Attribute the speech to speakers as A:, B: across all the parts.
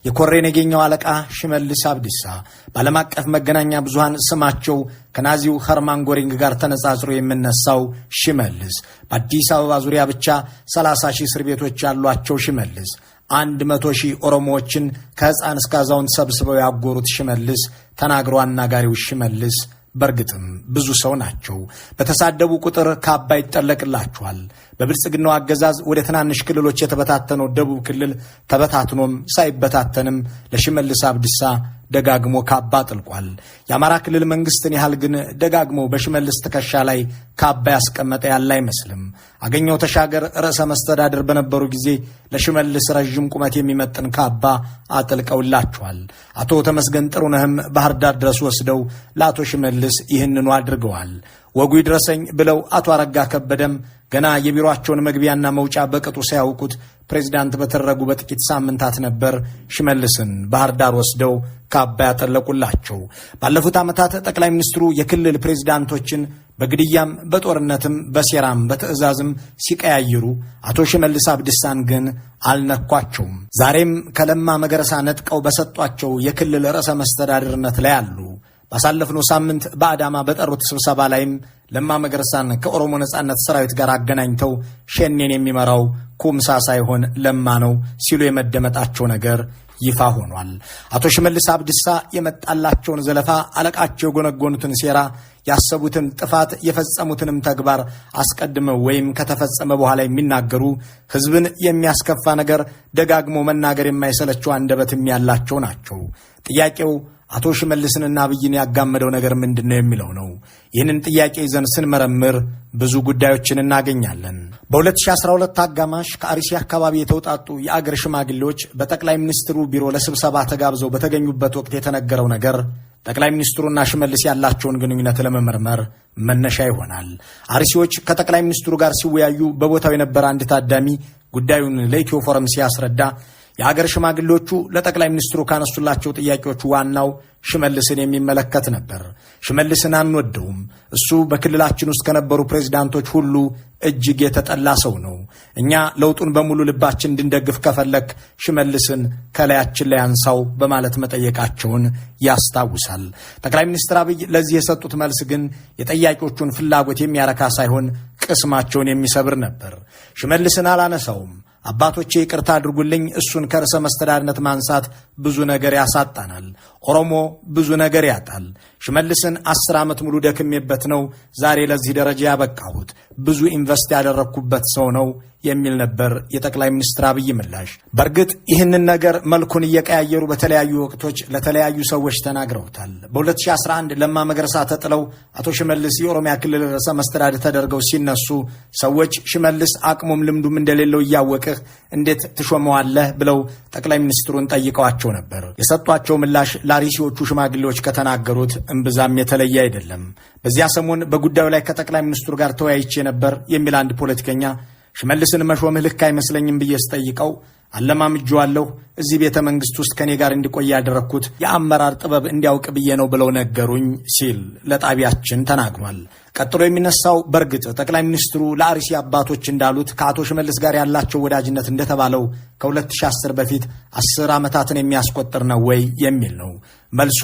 A: የኮሬ ነገኛው አለቃ ሽመልስ አብዲሳ በዓለም አቀፍ መገናኛ ብዙሃን ስማቸው ከናዚው ኸርማን ጎሪንግ ጋር ተነጻጽሮ የሚነሳው ሽመልስ በአዲስ አበባ ዙሪያ ብቻ 30,000 እስር ቤቶች ያሏቸው ሽመልስ 100,000 ኦሮሞዎችን ከሕፃን እስከ አዛውንት ሰብስበው ያጎሩት ሽመልስ ተናግሮ አናጋሪው ሽመልስ በርግጥም ብዙ ሰው ናቸው። በተሳደቡ ቁጥር ካባ ይጠለቅላቸዋል። በብልጽግናው አገዛዝ ወደ ትናንሽ ክልሎች የተበታተነው ደቡብ ክልል ተበታትኖም ሳይበታተንም ለሽመልስ አብዲሳ ደጋግሞ ካባ ጥልቋል። የአማራ ክልል መንግስትን ያህል ግን ደጋግሞ በሽመልስ ትከሻ ላይ ካባ ያስቀመጠ ያለ አይመስልም። አገኘው ተሻገር ርዕሰ መስተዳድር በነበሩ ጊዜ ለሽመልስ ረዥም ቁመት የሚመጥን ካባ አጥልቀውላቸዋል። አቶ ተመስገን ጥሩነህም ባህር ዳር ድረስ ወስደው ለአቶ ሽመልስ ይህንኑ አድርገዋል። ወጉ ይድረሰኝ ብለው አቶ አረጋ ከበደም ገና የቢሮአቸውን መግቢያና መውጫ በቅጡ ሳያውቁት ፕሬዝዳንት በተደረጉ በጥቂት ሳምንታት ነበር ሽመልስን ባህር ዳር ወስደው ካባ ያጠለቁላቸው። ባለፉት ዓመታት ጠቅላይ ሚኒስትሩ የክልል ፕሬዝዳንቶችን በግድያም በጦርነትም በሴራም በትዕዛዝም ሲቀያይሩ አቶ ሽመልስ አብዲሳን ግን አልነኳቸውም። ዛሬም ከለማ መገረሳ ነጥቀው በሰጧቸው የክልል ርዕሰ መስተዳድርነት ላይ አሉ። ባሳለፍነው ሳምንት በአዳማ በጠሩት ስብሰባ ላይም ለማ መገረሳን ከኦሮሞ ነጻነት ሰራዊት ጋር አገናኝተው ሸኔን የሚመራው ኩምሳ ሳይሆን ለማ ነው ሲሉ የመደመጣቸው ነገር ይፋ ሆኗል። አቶ ሽመልስ አብዲሳ የመጣላቸውን ዘለፋ፣ አለቃቸው የጎነጎኑትን ሴራ፣ ያሰቡትን ጥፋት፣ የፈጸሙትንም ተግባር አስቀድመው ወይም ከተፈጸመ በኋላ የሚናገሩ ሕዝብን የሚያስከፋ ነገር ደጋግሞ መናገር የማይሰለቸው አንደበትም ያላቸው ናቸው። ጥያቄው አቶ ሽመልስንና አብይን ያጋመደው ነገር ምንድነው የሚለው ነው። ይህንን ጥያቄ ይዘን ስንመረምር ብዙ ጉዳዮችን እናገኛለን። በ2012 አጋማሽ ከአርሲ አካባቢ የተውጣጡ የአገር ሽማግሌዎች በጠቅላይ ሚኒስትሩ ቢሮ ለስብሰባ ተጋብዘው በተገኙበት ወቅት የተነገረው ነገር ጠቅላይ ሚኒስትሩና ሽመልስ ያላቸውን ግንኙነት ለመመርመር መነሻ ይሆናል። አርሲዎች ከጠቅላይ ሚኒስትሩ ጋር ሲወያዩ በቦታው የነበረ አንድ ታዳሚ ጉዳዩን ለኢትዮ ፎረም ሲያስረዳ የአገር ሽማግሌዎቹ ለጠቅላይ ሚኒስትሩ ካነሱላቸው ጥያቄዎች ዋናው ሽመልስን የሚመለከት ነበር። ሽመልስን አንወደውም፣ እሱ በክልላችን ውስጥ ከነበሩ ፕሬዝዳንቶች ሁሉ እጅግ የተጠላ ሰው ነው። እኛ ለውጡን በሙሉ ልባችን እንድንደግፍ ከፈለክ ሽመልስን ከላያችን ላይ አንሳው በማለት መጠየቃቸውን ያስታውሳል። ጠቅላይ ሚኒስትር አብይ ለዚህ የሰጡት መልስ ግን የጠያቂዎቹን ፍላጎት የሚያረካ ሳይሆን ቅስማቸውን የሚሰብር ነበር። ሽመልስን አላነሳውም፣ አባቶቼ ይቅርታ አድርጉልኝ፣ እሱን ከርዕሰ መስተዳድርነት ማንሳት ብዙ ነገር ያሳጣናል፣ ኦሮሞ ብዙ ነገር ያጣል። ሽመልስን 10 ዓመት ሙሉ ደክሜበት ነው ዛሬ ለዚህ ደረጃ ያበቃሁት፣ ብዙ ኢንቨስት ያደረግኩበት ሰው ነው የሚል ነበር የጠቅላይ ሚኒስትር አብይ ምላሽ። በእርግጥ ይህንን ነገር መልኩን እየቀያየሩ በተለያዩ ወቅቶች ለተለያዩ ሰዎች ተናግረውታል። በ2011 ለማ መገረሳ ተጥለው አቶ ሽመልስ የኦሮሚያ ክልል ርዕሰ መስተዳድር ተደርገው ሲነሱ ሰዎች ሽመልስ አቅሙም ልምዱም እንደሌለው እያወቅህ እንዴት ትሾመዋለህ ብለው ጠቅላይ ሚኒስትሩን ጠይቀዋቸው ነበር። የሰጧቸው ምላሽ ለአርሲዎቹ ሽማግሌዎች ከተናገሩት እምብዛም የተለየ አይደለም። በዚያ ሰሞን በጉዳዩ ላይ ከጠቅላይ ሚኒስትሩ ጋር ተወያይቼ ነበር የሚል አንድ ፖለቲከኛ ሽመልስን መሾምህ ልክ አይመስለኝም ብዬ ስጠይቀው አለማምጄዋለሁ፣ እዚህ ቤተ መንግስት ውስጥ ከኔ ጋር እንዲቆይ ያደረግኩት የአመራር ጥበብ እንዲያውቅ ብዬ ነው ብለው ነገሩኝ ሲል ለጣቢያችን ተናግሯል። ቀጥሎ የሚነሳው በእርግጥ ጠቅላይ ሚኒስትሩ ለአርሲ አባቶች እንዳሉት ከአቶ ሽመልስ ጋር ያላቸው ወዳጅነት እንደተባለው ከ2010 በፊት 10 ዓመታትን የሚያስቆጥር ነው ወይ የሚል ነው። መልሱ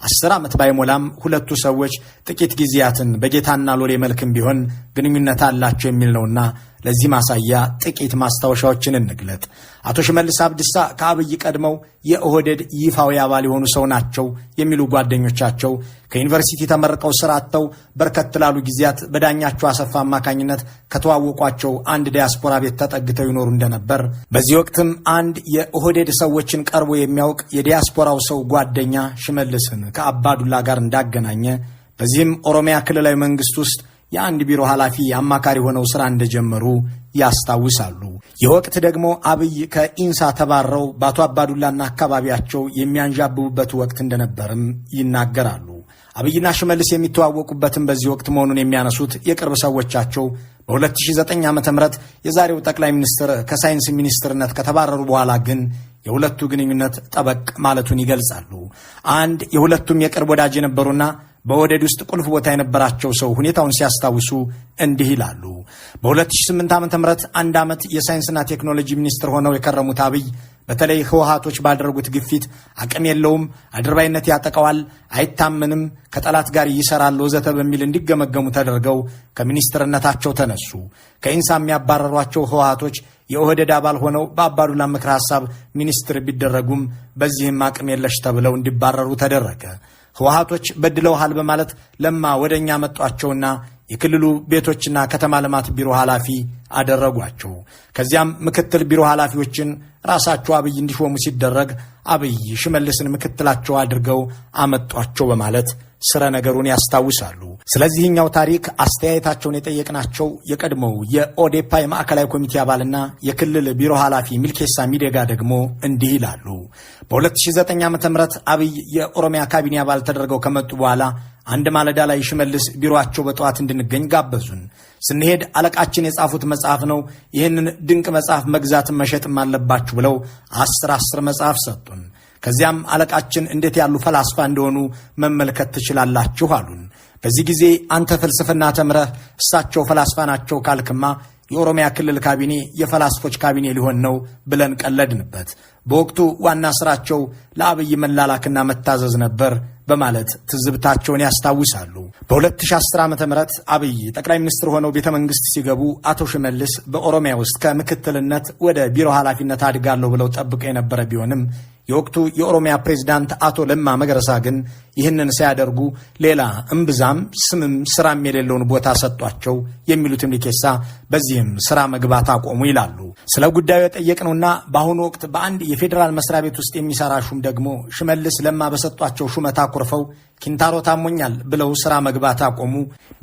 A: 10 ዓመት ባይሞላም ሁለቱ ሰዎች ጥቂት ጊዜያትን በጌታና ሎሌ መልክም ቢሆን ግንኙነት አላቸው የሚል ነውና ለዚህ ማሳያ ጥቂት ማስታወሻዎችን እንግለጥ። አቶ ሽመልስ አብዲሳ ከአብይ ቀድመው የኦህዴድ ይፋዊ አባል የሆኑ ሰው ናቸው የሚሉ ጓደኞቻቸው ከዩኒቨርሲቲ ተመርቀው ስራ አጥተው በርከት ላሉ ጊዜያት በዳኛቸው አሰፋ አማካኝነት ከተዋወቋቸው አንድ ዲያስፖራ ቤት ተጠግተው ይኖሩ እንደነበር፣ በዚህ ወቅትም አንድ የኦህዴድ ሰዎችን ቀርቦ የሚያውቅ የዲያስፖራው ሰው ጓደኛ ሽመልስን ከአባዱላ ጋር እንዳገናኘ፣ በዚህም ኦሮሚያ ክልላዊ መንግስት ውስጥ የአንድ ቢሮ ኃላፊ አማካሪ ሆነው ስራ እንደጀመሩ ያስታውሳሉ። ይህ ወቅት ደግሞ አብይ ከኢንሳ ተባረው በአቶ አባዱላና አካባቢያቸው የሚያንዣብቡበት ወቅት እንደነበርም ይናገራሉ። አብይና ሽመልስ የሚተዋወቁበትም በዚህ ወቅት መሆኑን የሚያነሱት የቅርብ ሰዎቻቸው በ2009 ዓ.ም የዛሬው ጠቅላይ ሚኒስትር ከሳይንስ ሚኒስትርነት ከተባረሩ በኋላ ግን የሁለቱ ግንኙነት ጠበቅ ማለቱን ይገልጻሉ። አንድ የሁለቱም የቅርብ ወዳጅ የነበሩና በኦህዴድ ውስጥ ቁልፍ ቦታ የነበራቸው ሰው ሁኔታውን ሲያስታውሱ እንዲህ ይላሉ። በ2008 ዓ.ም አንድ ዓመት የሳይንስና ቴክኖሎጂ ሚኒስትር ሆነው የከረሙት አብይ በተለይ ህወሓቶች ባደረጉት ግፊት አቅም የለውም፣ አድርባይነት ያጠቃዋል፣ አይታመንም፣ ከጠላት ጋር ይሰራል ወዘተ በሚል እንዲገመገሙ ተደርገው ከሚኒስትርነታቸው ተነሱ። ከኢንሳ የሚያባረሯቸው ህወሓቶች የኦህዴድ አባል ሆነው በአባዱላ ምክረ ሐሳብ ሚኒስትር ቢደረጉም በዚህም አቅም የለሽ ተብለው እንዲባረሩ ተደረገ። ህወሓቶች በድለውሃል በማለት ለማ ወደኛ መጧቸውና የክልሉ ቤቶችና ከተማ ልማት ቢሮ ኃላፊ አደረጓቸው። ከዚያም ምክትል ቢሮ ኃላፊዎችን ራሳቸው አብይ እንዲሾሙ ሲደረግ አብይ ሽመልስን ምክትላቸው አድርገው አመጧቸው በማለት ስረ ነገሩን ያስታውሳሉ። ስለዚህኛው ታሪክ አስተያየታቸውን የጠየቅናቸው የቀድሞው የኦዴፓ የማዕከላዊ ኮሚቴ አባልና የክልል ቢሮ ኃላፊ ሚልኬሳ ሚዴጋ ደግሞ እንዲህ ይላሉ። በ2009 ዓ.ም አብይ የኦሮሚያ ካቢኔ አባል ተደርገው ከመጡ በኋላ አንድ ማለዳ ላይ ሽመልስ ቢሮአቸው በጠዋት እንድንገኝ ጋበዙን። ስንሄድ አለቃችን የጻፉት መጽሐፍ ነው፣ ይህንን ድንቅ መጽሐፍ መግዛትም መሸጥም አለባችሁ ብለው 10 መጽሐፍ ሰጡን። ከዚያም አለቃችን እንዴት ያሉ ፈላስፋ እንደሆኑ መመልከት ትችላላችሁ አሉን። በዚህ ጊዜ አንተ ፍልስፍና ተምረህ እሳቸው ፈላስፋ ናቸው ካልክማ የኦሮሚያ ክልል ካቢኔ የፈላስፎች ካቢኔ ሊሆን ነው ብለን ቀለድንበት። በወቅቱ ዋና ስራቸው ለአብይ መላላክና መታዘዝ ነበር በማለት ትዝብታቸውን ያስታውሳሉ። በ2010 ዓ.ም አብይ ጠቅላይ ሚኒስትር ሆነው ቤተ መንግስት ሲገቡ አቶ ሽመልስ በኦሮሚያ ውስጥ ከምክትልነት ወደ ቢሮ ኃላፊነት አድጋለሁ ብለው ጠብቀው የነበረ ቢሆንም የወቅቱ የኦሮሚያ ፕሬዝዳንት አቶ ለማ መገረሳ ግን ይህንን ሲያደርጉ ሌላ እምብዛም ስምም ስራም የሌለውን ቦታ ሰጧቸው የሚሉት ሚልኬሳ በዚህም ስራ መግባት አቆሙ ይላሉ። ስለ ጉዳዩ የጠየቅነውና በአሁኑ ወቅት በአንድ የፌዴራል መስሪያ ቤት ውስጥ የሚሰራ ሹም ደግሞ ሽመልስ ለማ በሰጧቸው ሹመት አኩርፈው ኪንታሮት አሞኛል ብለው ስራ መግባት አቆሙ።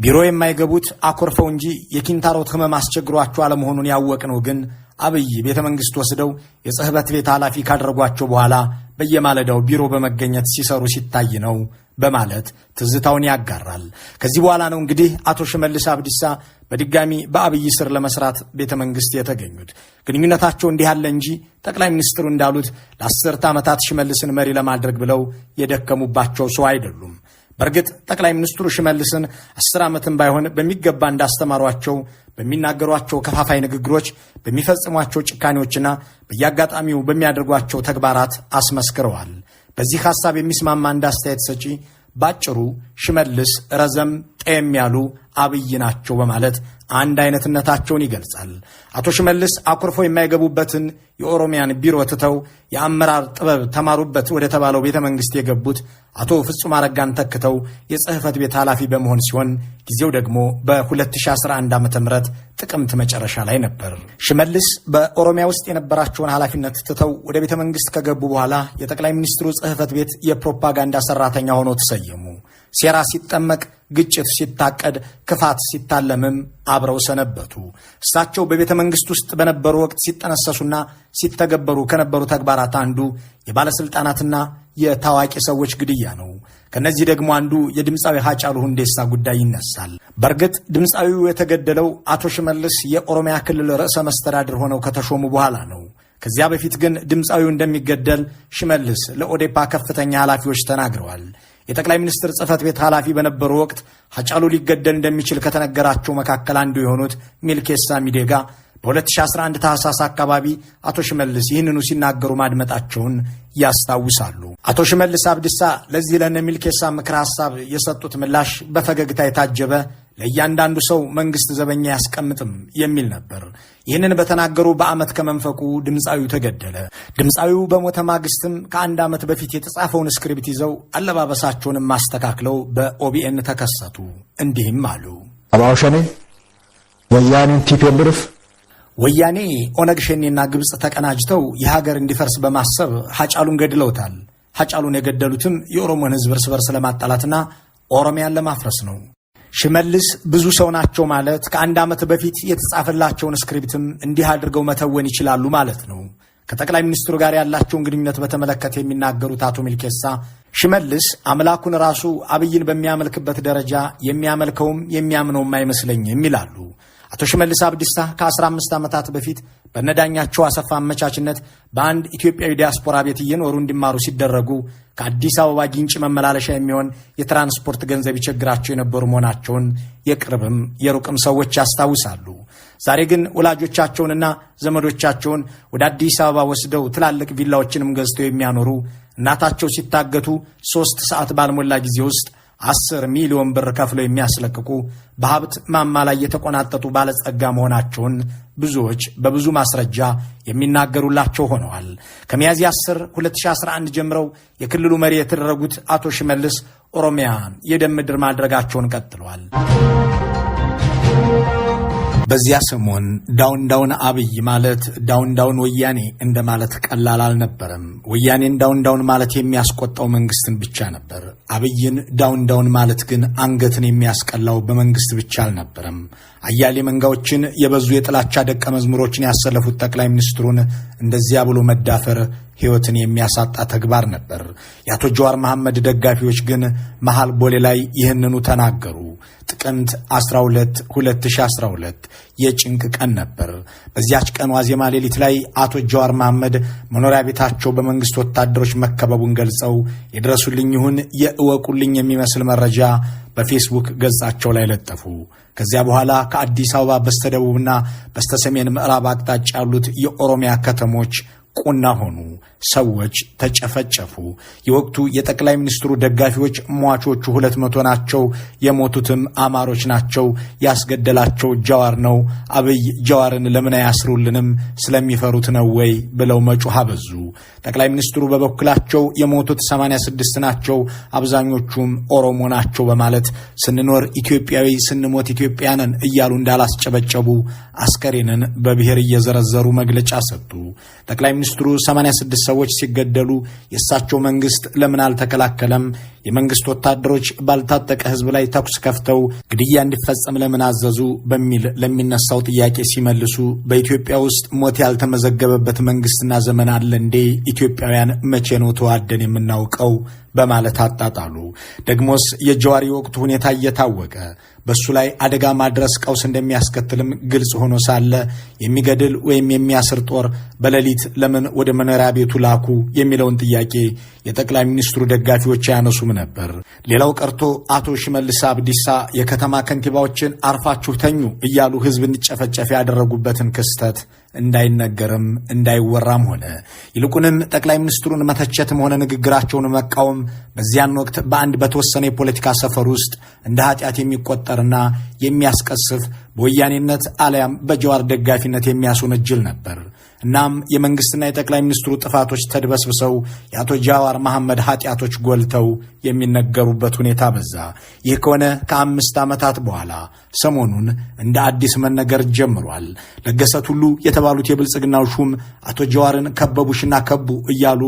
A: ቢሮ የማይገቡት አኩርፈው እንጂ የኪንታሮት ህመም አስቸግሯቸው አለመሆኑን ያወቅነው ግን አብይ ቤተ መንግስት ወስደው የጽህፈት ቤት ኃላፊ ካደረጓቸው በኋላ በየማለዳው ቢሮ በመገኘት ሲሰሩ ሲታይ ነው በማለት ትዝታውን ያጋራል። ከዚህ በኋላ ነው እንግዲህ አቶ ሽመልስ አብዲሳ በድጋሚ በአብይ ስር ለመስራት ቤተ መንግስት የተገኙት። ግንኙነታቸው እንዲህ ያለ እንጂ ጠቅላይ ሚኒስትሩ እንዳሉት ለ10 ዓመታት ሽመልስን መሪ ለማድረግ ብለው የደከሙባቸው ሰው አይደሉም። በእርግጥ ጠቅላይ ሚኒስትሩ ሽመልስን 10 ዓመትም ባይሆን በሚገባ እንዳስተማሯቸው በሚናገሯቸው ከፋፋይ ንግግሮች፣ በሚፈጽሟቸው ጭካኔዎችና በየአጋጣሚው በሚያደርጓቸው ተግባራት አስመስክረዋል። በዚህ ሐሳብ የሚስማማ እንዳስተያየት ሰጪ ባጭሩ ሽመልስ ረዘም ጤም ያሉ አብይ ናቸው በማለት አንድ አይነትነታቸውን ይገልጻል። አቶ ሽመልስ አኩርፈው የማይገቡበትን የኦሮሚያን ቢሮ ትተው የአመራር ጥበብ ተማሩበት ወደ ተባለው ቤተ መንግስት የገቡት አቶ ፍጹም አረጋን ተክተው የጽህፈት ቤት ኃላፊ በመሆን ሲሆን ጊዜው ደግሞ በ2011 ዓ.ም ጥቅምት መጨረሻ ላይ ነበር። ሽመልስ በኦሮሚያ ውስጥ የነበራቸውን ኃላፊነት ትተው ወደ ቤተ መንግስት ከገቡ በኋላ የጠቅላይ ሚኒስትሩ ጽህፈት ቤት የፕሮፓጋንዳ ሰራተኛ ሆነው ተሰየሙ። ሴራ ሲጠመቅ፣ ግጭት ሲታቀድ፣ ክፋት ሲታለምም አብረው ሰነበቱ። እሳቸው በቤተ መንግስት ውስጥ በነበሩ ወቅት ሲጠነሰሱና ሲተገበሩ ከነበሩ ተግባራት አንዱ የባለስልጣናትና የታዋቂ ሰዎች ግድያ ነው። ከነዚህ ደግሞ አንዱ የድምፃዊ ሃጫሉ ሁንዴሳ ጉዳይ ይነሳል። በእርግጥ ድምፃዊው የተገደለው አቶ ሽመልስ የኦሮሚያ ክልል ርዕሰ መስተዳድር ሆነው ከተሾሙ በኋላ ነው። ከዚያ በፊት ግን ድምፃዊው እንደሚገደል ሽመልስ ለኦዴፓ ከፍተኛ ኃላፊዎች ተናግረዋል። የጠቅላይ ሚኒስትር ጽህፈት ቤት ኃላፊ በነበሩ ወቅት ሃጫሉ ሊገደል እንደሚችል ከተነገራቸው መካከል አንዱ የሆኑት ሚልኬሳ ሚዴጋ በ2011 ታህሳስ አካባቢ አቶ ሽመልስ ይህንኑ ሲናገሩ ማድመጣቸውን ያስታውሳሉ። አቶ ሽመልስ አብዲሳ ለዚህ ለነ ሚልኬሳ ምክረ ሐሳብ የሰጡት ምላሽ በፈገግታ የታጀበ ለእያንዳንዱ ሰው መንግስት ዘበኛ ያስቀምጥም የሚል ነበር። ይህንን በተናገሩ በዓመት ከመንፈቁ ድምፃዊው ተገደለ። ድምፃዊው በሞተ ማግስትም ከ1 ዓመት በፊት የተጻፈውን ስክሪፕት ይዘው አለባበሳቸውንም ማስተካክለው በኦቢኤን ተከሰቱ። እንዲህም አሉ።
B: አባውሸኔ ወያኔን ቲፒኤልፍ
A: ወያኔ ኦነግ ሸኔና ግብፅ ተቀናጅተው የሀገር እንዲፈርስ በማሰብ ሃጫሉን ገድለውታል። ሃጫሉን የገደሉትም የኦሮሞን ህዝብ እርስ በርስ ለማጣላትና ኦሮሚያን ለማፍረስ ነው። ሽመልስ ብዙ ሰው ናቸው ማለት ከ1 ዓመት በፊት የተጻፈላቸውን ስክሪፕትም እንዲህ አድርገው መተወን ይችላሉ ማለት ነው። ከጠቅላይ ሚኒስትሩ ጋር ያላቸውን ግንኙነት በተመለከተ የሚናገሩት አቶ ሚልኬሳ ሽመልስ አምላኩን ራሱ አብይን በሚያመልክበት ደረጃ የሚያመልከውም የሚያምነውም አይመስለኝም ይላሉ። አቶ ሽመልስ አብዲሳ ከ15 ዓመታት በፊት በነዳኛቸው አሰፋ አመቻችነት በአንድ ኢትዮጵያዊ ዲያስፖራ ቤት እየኖሩ እንዲማሩ ሲደረጉ ከአዲስ አበባ ጊንጭ መመላለሻ የሚሆን የትራንስፖርት ገንዘብ ይቸግራቸው የነበሩ መሆናቸውን የቅርብም የሩቅም ሰዎች ያስታውሳሉ። ዛሬ ግን ወላጆቻቸውንና ዘመዶቻቸውን ወደ አዲስ አበባ ወስደው ትላልቅ ቪላዎችንም ገዝተው የሚያኖሩ እናታቸው ሲታገቱ 3 ሰዓት ባልሞላ ጊዜ ውስጥ 10 ሚሊዮን ብር ከፍለው የሚያስለቅቁ በሀብት ማማ ላይ የተቆናጠጡ ባለጸጋ መሆናቸውን ብዙዎች በብዙ ማስረጃ የሚናገሩላቸው ሆነዋል። ከሚያዝያ 10 2011 ጀምረው የክልሉ መሪ የተደረጉት አቶ ሽመልስ ኦሮሚያ የደም ምድር ማድረጋቸውን ቀጥለዋል። በዚያ ሰሞን ዳውን አብይ ማለት ዳውን ወያኔ እንደማለት ቀላል አልነበረም። ወያኔን ዳውን ማለት የሚያስቆጣው መንግስትን ብቻ ነበር። አብይን ዳውን ማለት ግን አንገትን የሚያስቀላው በመንግስት ብቻ አልነበረም። አያሌ መንጋዎችን የበዙ የጥላቻ ደቀ መዝሙሮችን ያሰለፉት ጠቅላይ ሚኒስትሩን እንደዚያ ብሎ መዳፈር ሕይወትን የሚያሳጣ ተግባር ነበር። የአቶ ጀዋር መሐመድ ደጋፊዎች ግን መሃል ቦሌ ላይ ይህንኑ ተናገሩ። ጥቅምት 12 2012 የጭንቅ ቀን ነበር። በዚያች ቀን ዋዜማ ሌሊት ላይ አቶ ጀዋር መሐመድ መኖሪያ ቤታቸው በመንግስት ወታደሮች መከበቡን ገልጸው የድረሱልኝ ይሁን የእወቁልኝ የሚመስል መረጃ በፌስቡክ ገጻቸው ላይ ለጠፉ። ከዚያ በኋላ ከአዲስ አበባ በስተደቡብና በስተሰሜን ምዕራብ አቅጣጫ ያሉት የኦሮሚያ ከተሞች ቁና ሆኑ። ሰዎች ተጨፈጨፉ። የወቅቱ የጠቅላይ ሚኒስትሩ ደጋፊዎች ሟቾቹ 200 ናቸው፣ የሞቱትም አማሮች ናቸው፣ ያስገደላቸው ጀዋር ነው፣ አብይ ጀዋርን ለምን አያስሩልንም ስለሚፈሩት ነው ወይ ብለው መጮህ አበዙ። ጠቅላይ ሚኒስትሩ በበኩላቸው የሞቱት 86 ናቸው፣ አብዛኞቹም ኦሮሞ ናቸው በማለት ስንኖር ኢትዮጵያዊ ስንሞት ኢትዮጵያንን እያሉ እንዳላስጨበጨቡ አስከሬንን በብሔር እየዘረዘሩ መግለጫ ሰጡ። ጠቅላይ ሚኒስትሩ 86 ሰዎች ሲገደሉ የእሳቸው መንግስት ለምን አልተከላከለም? የመንግስት ወታደሮች ባልታጠቀ ህዝብ ላይ ተኩስ ከፍተው ግድያ እንዲፈጸም ለምን አዘዙ? በሚል ለሚነሳው ጥያቄ ሲመልሱ በኢትዮጵያ ውስጥ ሞት ያልተመዘገበበት መንግስትና ዘመን አለ እንዴ? ኢትዮጵያውያን መቼ ነው ተዋደን የምናውቀው? በማለት አጣጣሉ። ደግሞስ የጀዋር የወቅቱ ሁኔታ እየታወቀ በሱ ላይ አደጋ ማድረስ ቀውስ እንደሚያስከትልም ግልጽ ሆኖ ሳለ የሚገድል ወይም የሚያስር ጦር በሌሊት ለምን ወደ መኖሪያ ቤቱ ላኩ የሚለውን ጥያቄ የጠቅላይ ሚኒስትሩ ደጋፊዎች ያነሱም ነበር። ሌላው ቀርቶ አቶ ሽመልስ አብዲሳ የከተማ ከንቲባዎችን አርፋችሁ ተኙ እያሉ ህዝብ እንዲጨፈጨፍ ያደረጉበትን ክስተት እንዳይነገርም እንዳይወራም ሆነ። ይልቁንም ጠቅላይ ሚኒስትሩን መተቸትም ሆነ ንግግራቸውን መቃወም በዚያን ወቅት በአንድ በተወሰነ የፖለቲካ ሰፈር ውስጥ እንደ ኃጢአት የሚቆጠርና የሚያስቀስፍ በወያኔነት አለያም በጀዋር ደጋፊነት የሚያስወነጅል ነበር። እናም የመንግስትና የጠቅላይ ሚኒስትሩ ጥፋቶች ተድበስብሰው የአቶ ጀዋር መሐመድ ኃጢአቶች ጎልተው የሚነገሩበት ሁኔታ በዛ። ይህ ከሆነ ከ5 ዓመታት በኋላ ሰሞኑን እንደ አዲስ መነገር ጀምሯል። ለገሰት ሁሉ የተባሉት የብልጽግናው ሹም አቶ ጀዋርን ከበቡሽና ከቡ እያሉ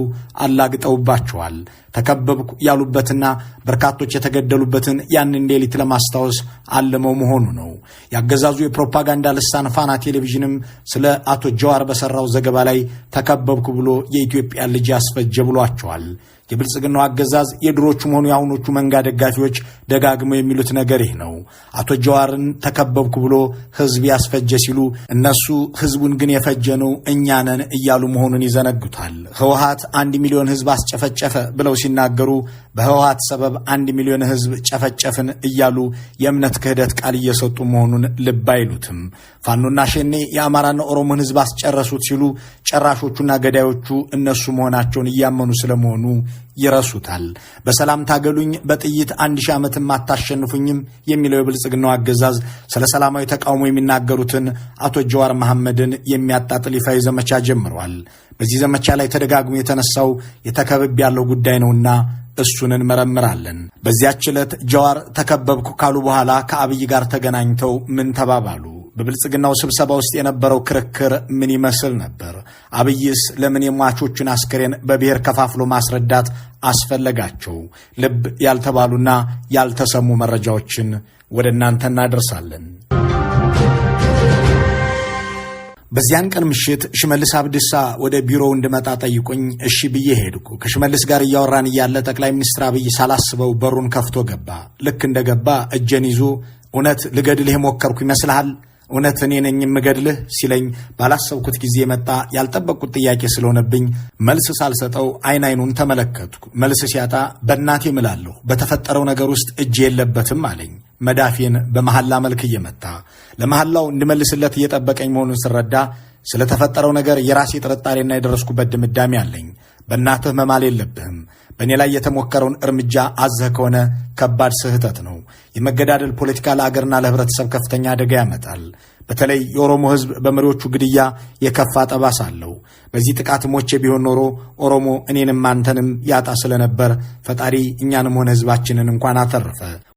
A: አላግጠውባቸዋል። ተከበብኩ ያሉበትና በርካቶች የተገደሉበትን ያንን ሌሊት ለማስታወስ አልመው መሆኑ ነው። ያገዛዙ የፕሮፓጋንዳ ልሳን ፋና ቴሌቪዥንም ስለ አቶ ጀዋር በሰራው ዘገባ ላይ ተከበብኩ ብሎ የኢትዮጵያ ልጅ ያስፈጀ ብሏቸዋል። የብልጽግናው አገዛዝ የድሮቹ መሆኑ የአሁኖቹ መንጋ ደጋፊዎች ደጋግመው የሚሉት ነገር ይህ ነው። አቶ ጀዋርን ተከበብኩ ብሎ ህዝብ ያስፈጀ ሲሉ እነሱ ህዝቡን ግን የፈጀነው እኛ ነን እያሉ መሆኑን ይዘነጉታል። ህወሓት 1 ሚሊዮን ህዝብ አስጨፈጨፈ ብለው ሲናገሩ በህወሓት ሰበብ 1 ሚሊዮን ህዝብ ጨፈጨፍን እያሉ የእምነት ክህደት ቃል እየሰጡ መሆኑን ልብ አይሉትም። ፋኖና ሸኔ የአማራና ኦሮሞን ህዝብ አስጨረሱት ሲሉ ጨራሾቹና ገዳዮቹ እነሱ መሆናቸውን እያመኑ ስለመሆኑ ይረሱታል። በሰላም ታገሉኝ፣ በጥይት 1000 ዓመትም አታሸንፉኝም የሚለው የብልጽግናው አገዛዝ ስለ ሰላማዊ ተቃውሞ የሚናገሩትን አቶ ጀዋር መሐመድን የሚያጣጥል ይፋዊ ዘመቻ ጀምሯል። በዚህ ዘመቻ ላይ ተደጋግሞ የተነሳው የተከበብ ያለው ጉዳይ ነውና እሱን እንመረምራለን። በዚያች ዕለት ጀዋር ተከበብኩ ካሉ በኋላ ከአብይ ጋር ተገናኝተው ምን ተባባሉ? በብልጽግናው ስብሰባ ውስጥ የነበረው ክርክር ምን ይመስል ነበር? አብይስ ለምን የሟቾቹን አስከሬን በብሔር ከፋፍሎ ማስረዳት አስፈለጋቸው? ልብ ያልተባሉና ያልተሰሙ መረጃዎችን ወደ እናንተ እናደርሳለን። በዚያን ቀን ምሽት ሽመልስ አብዲሳ ወደ ቢሮው እንድመጣ ጠይቆኝ እሺ ብዬ ሄድኩ። ከሽመልስ ጋር እያወራን እያለ ጠቅላይ ሚኒስትር አብይ ሳላስበው በሩን ከፍቶ ገባ። ልክ እንደገባ እጄን ይዞ እውነት ልገድልህ የሞከርኩ ይመስልሃል? እውነት እኔ ነኝ የምገድልህ ሲለኝ ባላሰብኩት ጊዜ መጣ። ያልጠበቅኩት ጥያቄ ስለሆነብኝ መልስ ሳልሰጠው አይኑን ተመለከትኩ። መልስ ሲያጣ በእናቴ እምላለሁ በተፈጠረው ነገር ውስጥ እጅ የለበትም አለኝ። መዳፌን በመሐላ መልክ እየመታ ለመሐላው እንድመልስለት እየጠበቀኝ መሆኑን ስረዳ ስለተፈጠረው ነገር የራሴ ጥርጣሬና የደረስኩበት ድምዳሜ አለኝ። በእናትህ መማል የለብህም። በእኔ ላይ የተሞከረውን እርምጃ አዘህ ከሆነ ከባድ ስህተት ነው። የመገዳደል ፖለቲካ ለአገርና ለህብረተሰብ ከፍተኛ አደጋ ያመጣል። በተለይ የኦሮሞ ህዝብ በመሪዎቹ ግድያ የከፋ ጠባሳ አለው። በዚህ ጥቃት ሞቼ ቢሆን ኖሮ ኦሮሞ እኔንም አንተንም ያጣ ስለነበር ፈጣሪ እኛንም ሆነ ህዝባችንን እንኳን አተረፈ።